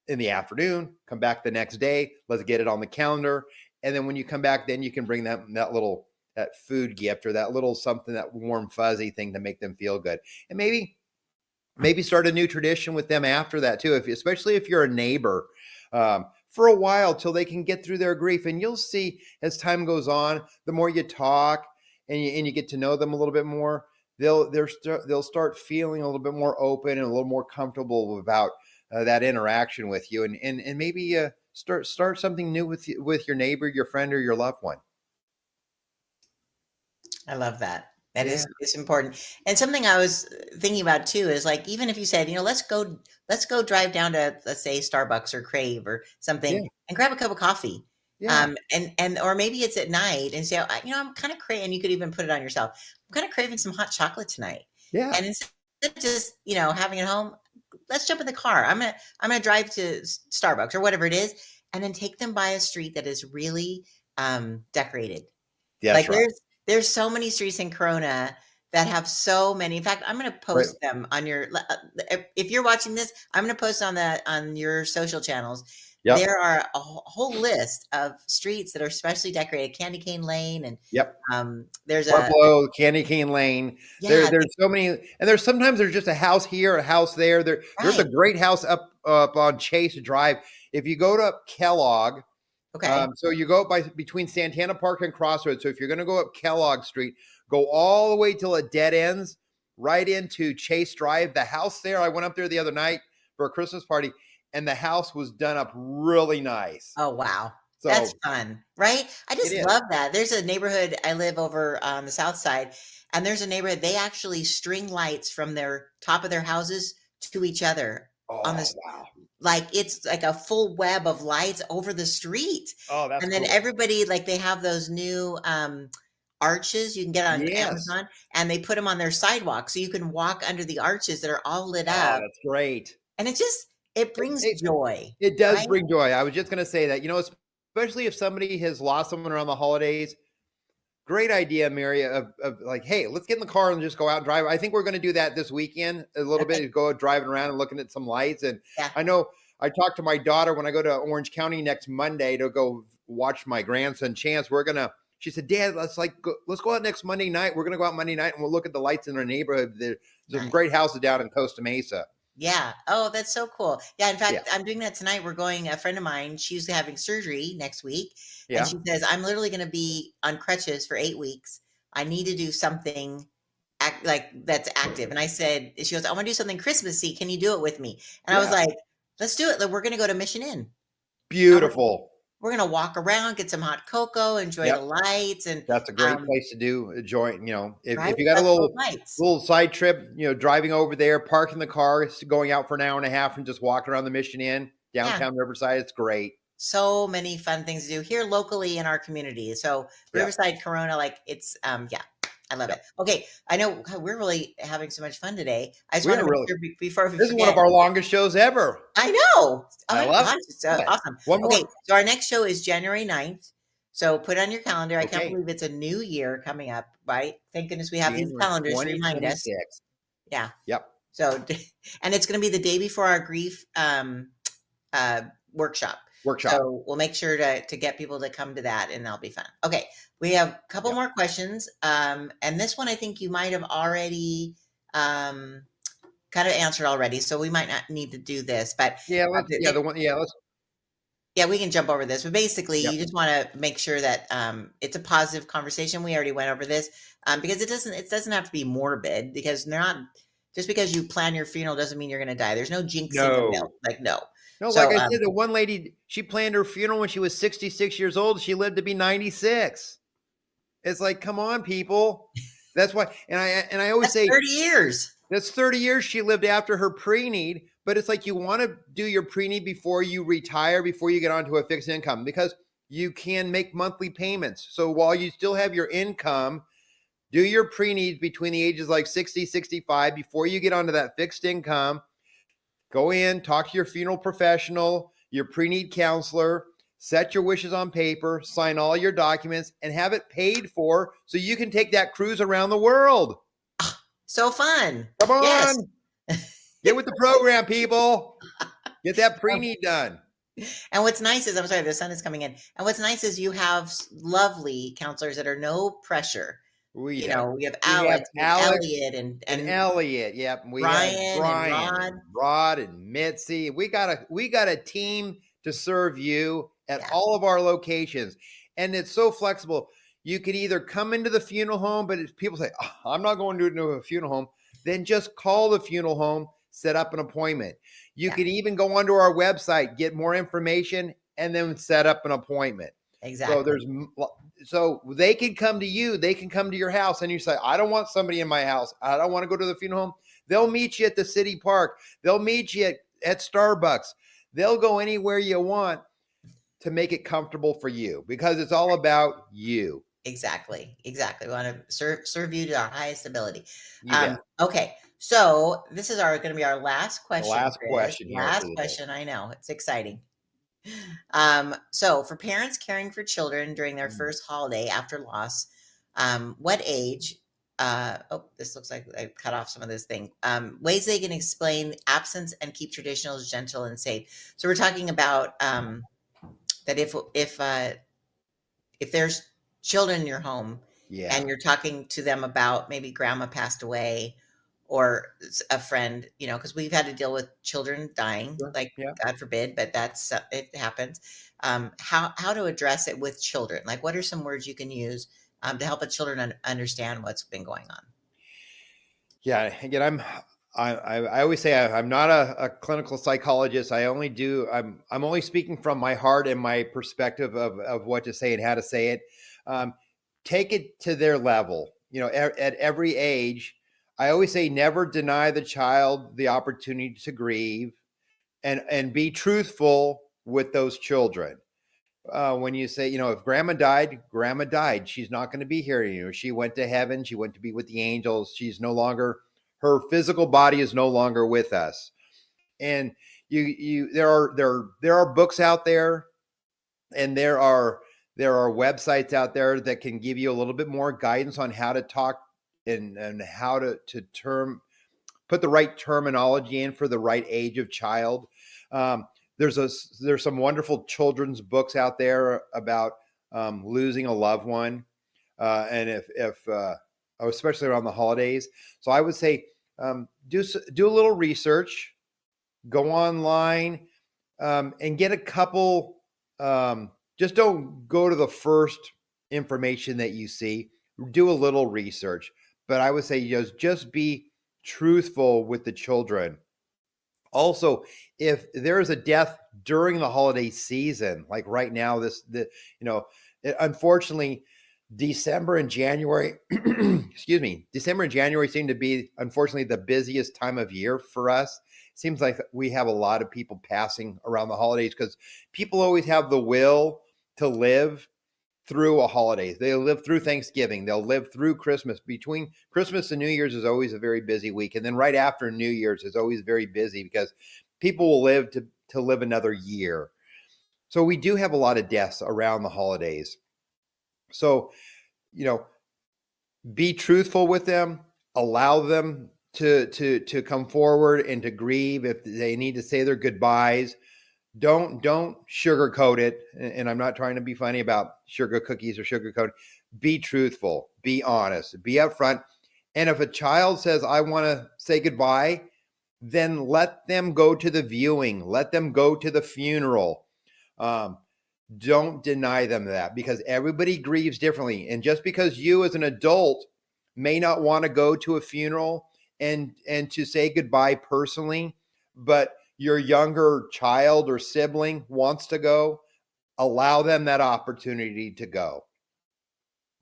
A: in the afternoon, come back the next day. Let's get it on the calendar. And then when you come back, then you can bring them that food gift, or that little something, that warm, fuzzy thing to make them feel good. And maybe start a new tradition with them after that too, especially if you're a neighbor, for a while, till they can get through their grief. And you'll see, as time goes on, the more you talk and you get to know them a little bit more, they'll start feeling a little bit more open and a little more comfortable about that interaction with you, and maybe start something new with your neighbor, your friend, or your loved one.
B: I love that. That
A: Yeah,
B: is, it's important. And something I was thinking about too is, like, even if you said, let's go drive down to, let's say, Starbucks or Crave or something,
A: yeah,
B: and grab a cup of coffee.
A: yeah,
B: And or maybe it's at night, and say, I'm kind of craving, and you could even put it on yourself. I'm kind of craving some hot chocolate tonight.
A: yeah,
B: And instead of just, having it home, let's jump in the car. I'm gonna drive to Starbucks or whatever it is, and then take them by a street that is really decorated.
A: that's
B: Like,
A: right,
B: there's so many streets in Corona that have so many. In fact, I'm gonna
A: right,
B: post them on your if you're watching this, I'm gonna post on your social channels.
A: yep,
B: There are a whole list of streets that are specially decorated, Candy Cane Lane, and,
A: yep.
B: there's a
A: Pueblo, Candy Cane Lane.
B: yeah,
A: There's so many, and there's sometimes there's just a house here, a house there. There's a
B: right.
A: great house up up on Chase Drive. If you go to Kellogg,
B: Okay.
A: so you go by between Santana Park and Crossroads. So if you're going to go up Kellogg Street, go all the way till it dead ends right into Chase Drive. The house there, I went up there the other night for a Christmas party, and the house was done up really nice.
B: Oh, wow. That's
A: So
B: fun, right? I
A: it
B: just
A: is.
B: love that. There's a neighborhood I live over on the south side, and there's a neighborhood they actually string lights from their top of their houses to each other on
A: Oh
B: this,
A: wow.
B: like it's like a full web of lights over the street.
A: Oh, that's
B: And then
A: cool.
B: everybody, like they have those new arches you can get on
A: Yes.
B: Amazon, and they put them on their sidewalk so you can walk under the arches that are all lit
A: Oh,
B: up.
A: that's great.
B: And it
A: It,
B: brings
A: it,
B: joy,
A: it does
B: right?
A: bring joy. I was just going to say that, especially if somebody has lost someone around the holidays. Great idea, Mary, of like, hey, let's get in the car and just go out and drive. I think we're going to do that this weekend a little
B: Okay.
A: bit, go driving around and looking at some lights. And
B: Yeah.
A: I know I talked to my daughter when I go to Orange County next Monday to go watch my grandson Chance. She said, Dad, let's go out next Monday night. We're going to go out Monday night and we'll look at the lights in our neighborhood. There's some
B: Nice.
A: great houses down in Costa Mesa.
B: Yeah. Oh, that's so cool. Yeah, in
A: Yeah.
B: fact, I'm doing that tonight. A friend of mine, she's having surgery next week, and
A: Yeah.
B: she says, "I'm literally gonna be on crutches for 8 weeks. I need to do something that's active." And I said, she goes, "I wanna do something Christmassy. Can you do it with me?" And I was
A: Yeah.
B: like, "Let's do it. Like, we're gonna go to Mission Inn. And
A: Beautiful.
B: we're gonna walk around, get some hot cocoa, enjoy the
A: Yep.
B: lights, and,
A: That's a great
B: um"
A: place to do a joint.
B: right?
A: If you got a
B: Festival of
A: little
B: Lights.
A: little side trip, driving over there, parking the car, going out for an hour and a half, and just walking around the Mission Inn
B: Yeah.
A: downtown Riverside. It's great.
B: So many fun things to do here locally in our community. So
A: Yeah,
B: Riverside, Corona, like it's yeah, I love
A: yeah.
B: it. Okay, I know God, we're really having so much fun today. I just
A: We
B: want
A: are
B: to make
A: really.
B: sure before we
A: This is one of
B: forget.
A: our longest shows ever.
B: I know. Oh
A: I
B: my
A: love
B: gosh, it's
A: it.
B: awesome.
A: One
B: Okay,
A: more.
B: so our next show is January 9th. So put on your calendar. I can't
A: Okay,
B: believe it's a new year coming up, right? Thank goodness we have these
A: January
B: calendars to remind us.
A: 2026.
B: Yeah.
A: Yep.
B: So and it's going to be the day before our grief uh, workshop.
A: Workshop.
B: So we'll make sure to get people to come to that, and that'll be fun. Okay, we have a couple
A: Yep.
B: more questions, and this one I think you might have already um, kind of answered already, so we might not need to do this. But
A: Yeah. Let's. Yeah. The one. Yeah. Let's.
B: yeah, we can jump over this. But basically,
A: Yep.
B: you just want to make sure that it's a positive conversation. We already went over this because it doesn't have to be morbid because they're not. Just because you plan your funeral doesn't mean you're going to die. There's no jinxing of
A: No.
B: it. Like no.
A: No. Like
B: So
A: I said, the one lady, she planned her funeral when she was 66 years old. She lived to be 96. It's like, come on, people. That's why. And I always
B: that's
A: say
B: 30 years.
A: that's 30 years she lived after her pre-need. But it's like you want to do your pre-need before you retire, before you get onto a fixed income, because you can make monthly payments. So while you still have your income, do your pre-needs between the ages like 60, 65 before you get onto that fixed income. Go in, talk to your funeral professional, your pre-need counselor, set your wishes on paper, sign all your documents, and have it paid for so you can take that cruise around the world.
B: So fun.
A: Come
B: Yes.
A: on. Get with the program, people. Get that pre-need done.
B: And what's nice is, I'm sorry, the sun is coming in. And what's nice is you have lovely counselors that are no pressure.
A: We
B: You
A: have
B: know, we have
A: we have
B: Alex, we have
A: Alex
B: Elliot,
A: and
B: and
A: Elliot. Yep. We have
B: Brian and
A: Brian
B: Rod.
A: and Rod and Mitzi. We got a team to serve you at
B: Yeah,
A: all of our locations. And it's so flexible. You could either come into the funeral home, but if people say, "Oh, I'm not going to a funeral home," then just call the funeral home, set up an appointment. You
B: yeah,
A: could even go onto our website, get more information, and then set up an appointment. So
B: exactly.
A: so they can come to you, they can come to your house, and you say, I don't want somebody in my house. I don't want to go to the funeral home. They'll meet you at the city park. They'll meet you at Starbucks. They'll go anywhere you want to make it comfortable for you because it's all about you.
B: Exactly. Exactly. We want to serve you to our highest ability.
A: You bet.
B: Okay. So this is going to be our last
A: The
B: question,
A: last
B: Chris.
A: question here for
B: Last
A: the day.
B: question. I know it's exciting. So for parents caring for children during their first holiday after loss, what age? Oh, this looks like I cut off some of this thing. Ways they can explain absence and keep traditionals gentle and safe. So we're talking about that if there's children in your home
A: Yeah.
B: and you're talking to them about maybe grandma passed away or a friend, because we've had to deal with children dying,
A: Sure.
B: like
A: Yeah.
B: God forbid, but it happens. How to address it with children? Like, what are some words you can use to help a children understand what's been going on?
A: Yeah, again, I always say I'm not a clinical psychologist. I'm only speaking from my heart and my perspective of what to say and how to say it. Um, Take it to their level. At every age, I always say never deny the child the opportunity to grieve, and be truthful with those children. When you say, if grandma died. She's not going to be here. She went to heaven. She went to be with the angels. She's no longer, her physical body is no longer with us. And there are books out there, and there are websites out there that can give you a little bit more guidance on how to talk, and how to put the right terminology in for the right age of child. Um, there's some wonderful children's books out there about losing a loved one, and if especially around the holidays. So I would say, do a little research, go online, and get a couple. Just don't go to the first information that you see. Do a little research, but I would say just be truthful with the children. Also, if there is a death during the holiday season, like right now, unfortunately, December and January, excuse me, December and January seem to be, unfortunately, the busiest time of year for us. Seems like we have a lot of people passing around the holidays because people always have the will to live through a holiday. They'll live through Thanksgiving. They'll live through Christmas. Between Christmas and New Year's is always a very busy week. And then right after New Year's is always very busy because people will live to live another year. So we do have a lot of deaths around the holidays. So, you know, be truthful with them, allow them to come forward and to grieve if they need to say their goodbyes. Don't sugarcoat it. And I'm not trying to be funny about sugar cookies or sugarcoat. Be truthful, be honest, be upfront. And if a child says, I want to say goodbye, then let them go to the viewing, let them go to the funeral. um, don't deny them that, because everybody grieves differently. And just because you as an adult may not want to go to a funeral and to say goodbye personally, but your younger child or sibling wants to go, allow them that opportunity to go.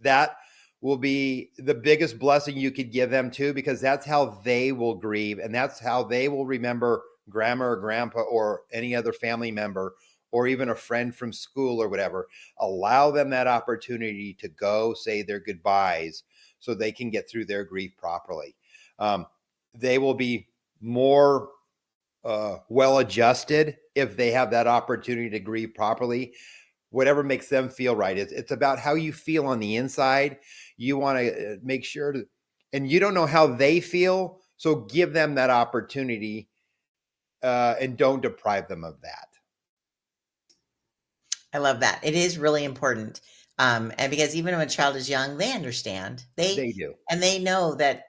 A: That will be the biggest blessing you could give them too, because that's how they will grieve, and that's how they will remember grandma or grandpa or any other family member, or even a friend from school or whatever. Allow them that opportunity to go say their goodbyes so they can get through their grief properly. um, they will be more well adjusted if they have that opportunity to grieve properly. Whatever makes them feel right. It's about how you feel on the inside. You want to make sure to, and you don't know how they feel, so give them that opportunity, and don't deprive them of that.
B: I love that. It is really important. And because even when a child is young, they understand.
A: They do.
B: They know that,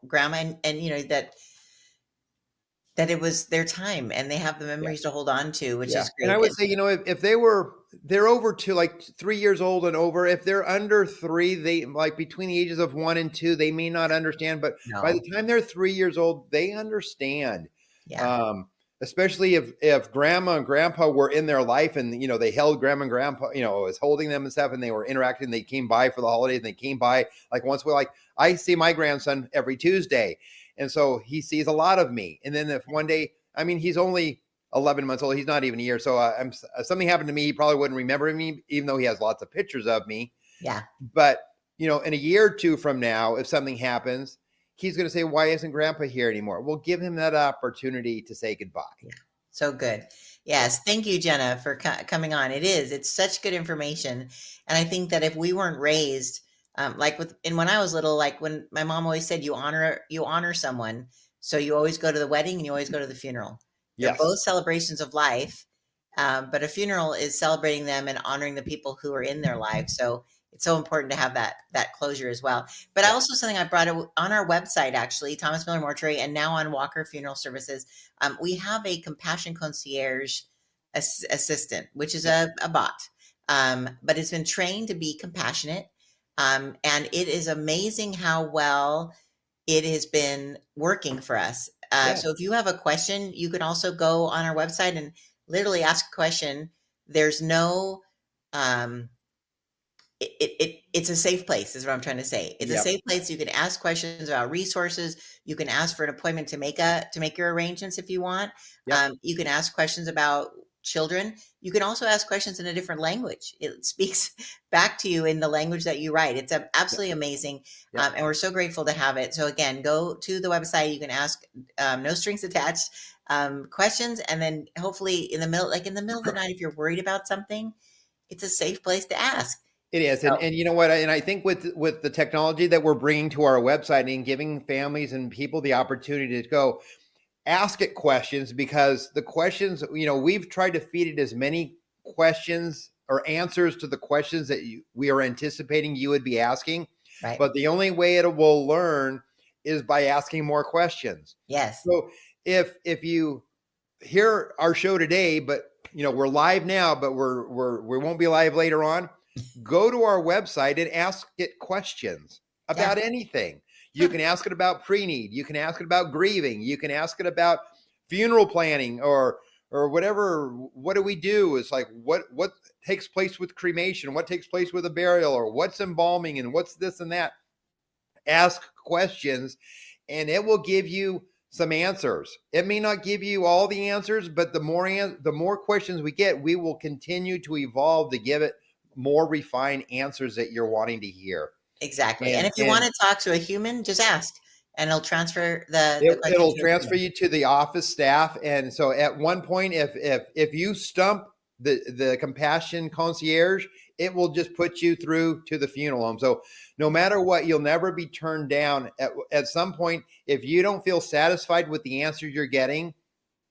B: grandma and that it was their time and they have the
A: Yeah.
B: memories to hold on to, which
A: Yeah.
B: is
A: And I
B: great.
A: would say, if they're over to like 3 years old and over. If they're under three, they like between the ages of 1 and 2, they may not understand, but by the
B: No.
A: time they're 3 years old, they understand.
B: Yeah.
A: Um, Especially if grandma and grandpa were in their life, and they held grandma and grandpa, was holding them and stuff, and they were interacting. They came by for the holidays, and they came by like once. We like I see my grandson every Tuesday, and so he sees a lot of me. And then if one day, I mean, he's only 11 months old. He's not even a year. So something happened to me, he probably wouldn't remember me, even though he has lots of pictures of me.
B: Yeah.
A: But, in a year or two from now, if something happens, he's going to say, why isn't grandpa here anymore? We'll give him that opportunity to say goodbye.
B: Yeah. So good.
A: Yeah.
B: Yes. Thank you, Jenna, for coming on. It's such good information. And I think that if we weren't raised, like and when I was little, like when my mom always said, you honor someone. So you always go to the wedding and you always go to the funeral. They're
A: Yes.
B: both celebrations of life. But a funeral is celebrating them and honoring the people who are in their lives. So it's so important to have that closure as well. But
A: Yeah.
B: also something I brought on our website, actually, Thomas Miller Mortuary, and now on Walker Funeral Services, we have a compassion concierge assistant, which is
A: Yep.
B: a bot, but it's been trained to be compassionate. And it is amazing how well it has been working for us.
A: Yeah.
B: So if you have a question, you can also go on our website and literally ask a question. There's no, um, it's a safe place is what I'm trying to say. It's a
A: Yep.
B: safe place. You can ask questions about resources. You can ask for an appointment to make your arrangements if you want.
A: Yep.
B: You can ask questions about children. You can also ask questions in a different language. It speaks back to you in the language that you write. It's
A: Yep.
B: absolutely amazing.
A: Yep.
B: And we're so grateful to have it. So again, go to the website. You can ask no strings attached questions. And then hopefully in the middle of the night, if you're worried about something, it's a safe place to ask.
A: It is,
B: So,
A: and you know what? And I think with the technology that we're bringing to our website and giving families and people the opportunity to go ask it questions, because the questions, we've tried to feed it as many questions or answers to the questions that we are anticipating you would be asking.
B: right.
A: But the only way it will learn is by asking more questions.
B: Yes.
A: So if you hear our show today, but we're live now, but we won't be live later on. Go to our website and ask it questions
B: Yeah.
A: about anything. You can ask it about pre-need. You can ask it about grieving. You can ask it about funeral planning or whatever. What do we do? It's like what takes place with cremation, what takes place with a burial, or what's embalming and what's this and that. Ask questions and it will give you some answers. It may not give you all the answers, but the more questions we get, we will continue to evolve to give it more refined answers that you're wanting to hear.
B: Exactly. And
A: And
B: if you want to talk to a human, just ask and it'll transfer the question
A: it'll
B: to a
A: transfer
B: human.
A: you to the office staff. And so at one point, if you stump the compassion concierge, it will just put you through to the funeral home. So no matter what, you'll never be turned down. At some point, if you don't feel satisfied with the answer you're getting,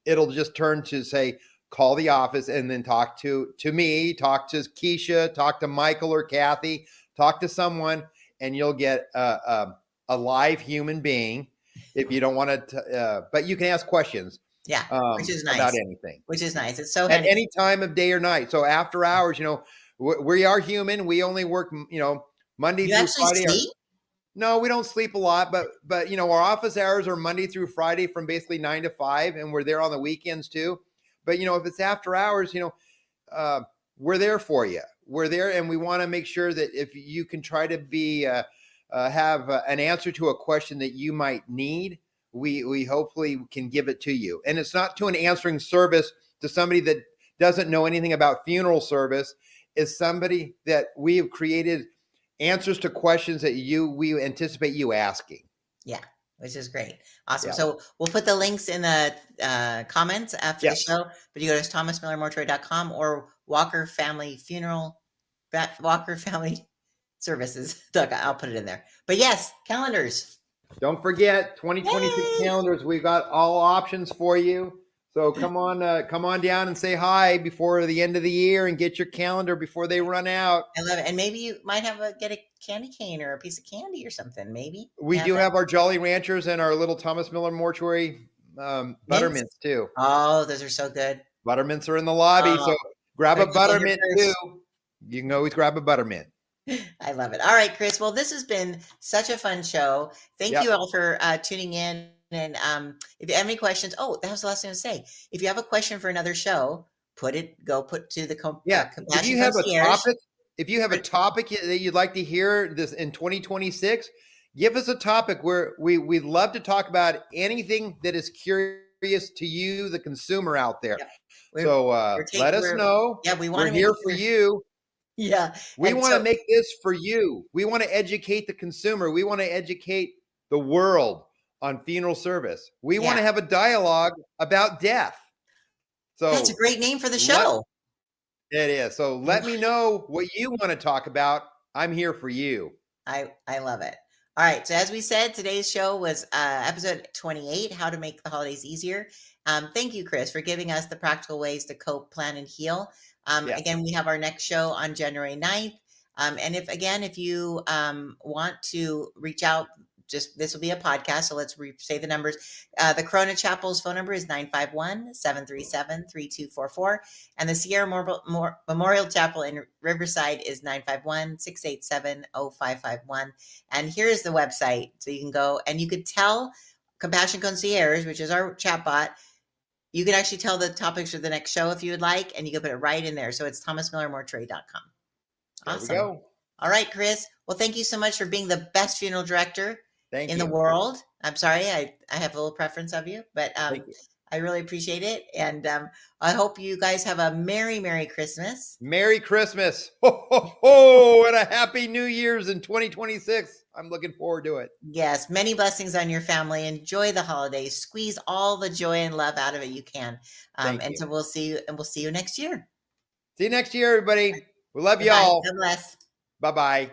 A: it'll just turn to say, call the office and then talk to me, talk to Keisha, talk to Michael or Kathy, talk to someone, and you'll get a live human being. If you don't want to, but you can ask questions
B: Yeah, which is
A: about
B: nice.
A: anything
B: Which is nice. It's so
A: at
B: handy.
A: any time of day or night. So after hours, we are human. We only work, Monday
B: You
A: through
B: actually
A: Friday.
B: sleep?
A: No, we don't sleep a lot, but our office hours are Monday through Friday from basically 9 to 5, and we're there on the weekends too. But if it's after hours, uh, we're there for you. We're there, and we want to make sure that if you can try to be have an answer to a question that you might need, we hopefully can give it to you. And it's not to an answering service to somebody that doesn't know anything about funeral service. It's somebody that we have created answers to questions that we anticipate you asking.
B: Yeah, which is great. Awesome.
A: Yeah.
B: So we'll put the links in the comments after the
A: Yes.
B: show, but you go to thomasmillermortuary.com or Walker Family Funeral, Walker Family Services. Doug, I'll put it in there. But yes, calendars.
A: Don't forget 2026
B: Yay!
A: calendars. We've got all options for you. So come on down and say hi before the end of the year and get your calendar before they run out.
B: I love it. And maybe you might get a candy cane or a piece of candy or something. Maybe
A: We
B: you have
A: do
B: that.
A: have our Jolly Ranchers and our little Thomas Miller Mortuary
B: Mints.
A: buttermints too.
B: Oh, those are so good.
A: Buttermints are in the lobby,
B: Oh,
A: so grab
B: put
A: a
B: a couple in your
A: buttermint too.
B: purse.
A: You can always grab a buttermint.
B: I love it. All right, Chris. Well, this has been such a fun show. Thank you
A: Yep.
B: all for tuning in. And if you have any questions, oh, that was the last thing to say. If you have a question for another show, put to the
A: Yeah. If
B: compassion
A: you have a
B: concierge.
A: topic, that you'd like to hear this in 2026, give us a topic where we'd love to talk about anything that is curious to you, the consumer out there.
B: Yeah,
A: So let us
B: we're
A: know.
B: yeah, we want
A: We're
B: to make
A: here for
B: sure.
A: you.
B: Yeah,
A: We
B: and
A: want to
B: so
A: make this for you. We want to educate the consumer. We want to educate the world on funeral service. We want
B: yeah,
A: to have a dialogue about death.
B: that's a
A: So
B: great name for the
A: let
B: show.
A: it is. So let me know what you want to talk about. I'm here for you.
B: I love it. All right. So as we said, today's show was episode 28, How to Make the Holidays Easier. Thank you, Chris, for giving us the practical ways to cope, plan, and heal.
A: Yes.
B: Again, we have our next show on January 9th. And if you want to reach out, just this will be a podcast. So let's say the numbers. The Corona Chapel's phone number is 951-737-3244. And the Sierra Memorial Chapel in Riverside is 951-687-0551. And here's the website. So you can go and you could tell Compassion Concierge, which is our chatbot, you can actually tell the topics for the next show if you would like, and you can put it right in there. So it's thomasmillermortuary.com. Awesome.
A: There we go.
B: All right, Chris. Well, thank you so much for being the best funeral director
A: Thank
B: in
A: you.
B: the world. I'm sorry, I have a little preference of you, but I really appreciate it. And I hope you guys have a Merry Christmas.
A: Merry Christmas. Ho, ho, ho, and a Happy New Year's in 2026. I'm looking forward to it.
B: Yes, many blessings on your family. Enjoy the holidays. Squeeze all the joy and love out of it you can. So we'll see you next year.
A: See you next year, everybody. We love you all.
B: God bless.
A: Bye-bye.